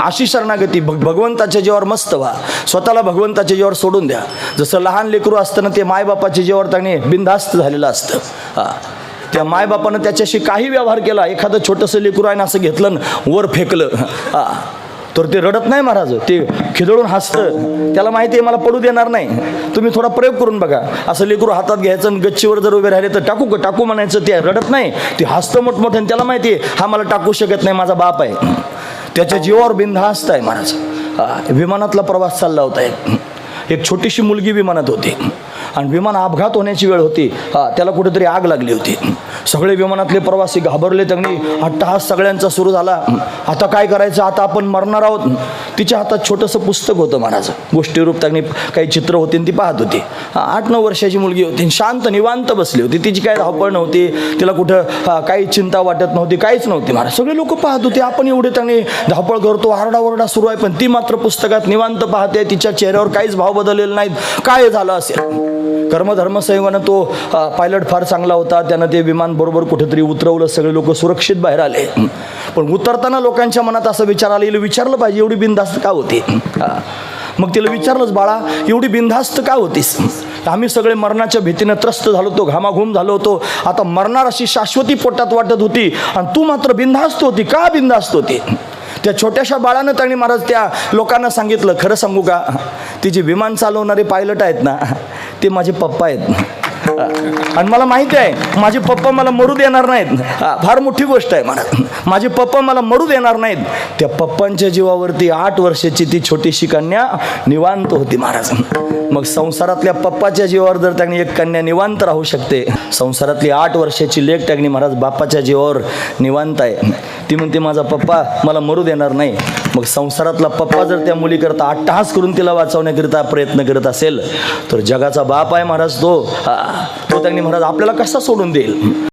अशी शरणागती भगवंताच्या जीवावर मस्त व्हा, स्वतःला भगवंताच्या जीवावर सोडून द्या. जसं लहान लेकरू असतं ना, ते मायबापाच्या जीवावर त्याने बिनधास्त झालेलं असतं. त्या मायबापानं त्याच्याशी काही व्यवहार केला, एखादं छोटंसं लेकरू आहे ना असं घेतलं वर फेकलं तर ते रडत नाही महाराज, ते खिदळून हसतं. त्याला माहिती आहे मला पडू देणार नाही. तुम्ही थोडा प्रयोग करून बघा. असं लेकरू हातात घ्यायचं आणि गच्चीवर जर उभे राहिले तर टाकू का टाकू म्हणायचं, ते रडत नाही, ते हसतं मोठमोठ्याने. त्याला माहिती आहे हा मला टाकू शकत नाही, माझा बाप आहे. त्याच्या जीवावर बिनधास्त आहे महाराज. विमानातला प्रवास चालला होता, एक छोटीशी मुलगी विमानात होती आणि विमान अपघात होण्याची वेळ होती. त्याला कुठेतरी आग लागली होती. सगळे विमानातले प्रवासी घाबरले. त्यांनी अट्टहास सगळ्यांचा सुरू झाला. आता काय करायचं, आता आपण मरणार आहोत. तिच्या हातात छोटंसं पुस्तक होतं महाराज, गोष्टीरूप. त्यांनी काही चित्र होती ती पाहत होती. 8-9 वर्षाची मुलगी होती, शांत निवांत बसली होती. तिची काय धावपळ नव्हती, तिला कुठं काही चिंता वाटत नव्हती, काहीच नव्हती महाराज. सगळे लोक पाहत होते, आपण एवढे त्यांनी धावपळ करतो, आरडाओरडा सुरू आहे, पण ती मात्र पुस्तकात निवांत पाहते. तिच्या चेहऱ्यावर काहीच भाव बदललेले नाहीत. काय झालं असेल? कर्मधर्म संयोगानं तो पायलट फार चांगला होता. त्यानं ते विमान बरोबर कुठेतरी उतरवलं. सगळे लोक सुरक्षित बाहेर आले. पण उतरताना लोकांच्या मनात असं विचार आला, विचारलं पाहिजे एवढी बिनधास्त का होती. मग तिला विचारलंच, बाळा एवढी बिनधास्त का होतीस? आम्ही सगळे मरणाच्या भीतीनं त्रस्त झालो होतो, घामाघूम झालो होतो. आता मरणार अशी शाश्वती पोटात वाटत होती आणि तू मात्र बिनधास्त होती. का बिनधास्त होती? त्या छोट्याशा बाळानं त्यांनी महाराज त्या लोकांना सांगितलं, खरं सांगू का, ती जी विमान चालवणारे पायलट आहेत ना, ते माझे पप्पा आहेत. आणि मला माहिती आहे माझे पप्पा मला मरू देणार नाहीत. फार मोठी गोष्ट आहे मला, माझे पप्पा मला मरू देणार नाहीत. त्या पप्पांच्या जीवावरती 8 वर्षाची ती छोटीशी कन्या निवांत होती महाराज. मग संसारातल्या पप्पाच्या जीवावर जर त्यांनी एक कन्या निवांत राहू शकते, संसारातली 8 वर्षाची लेक त्यांनी महाराज बापाच्या जीवावर निवांत आहे. ती म्हणते माझा पप्पा मला मरू देणार नाही. मग संसारातला पप्पा जर त्या मुलीकरता अट्टहास करून तिला वाचवण्याकरिता प्रयत्न करत असेल तर जगाचा बाप आहे महाराज तो त्यांनी महाराज आपल्याला कसा सोडून देईल?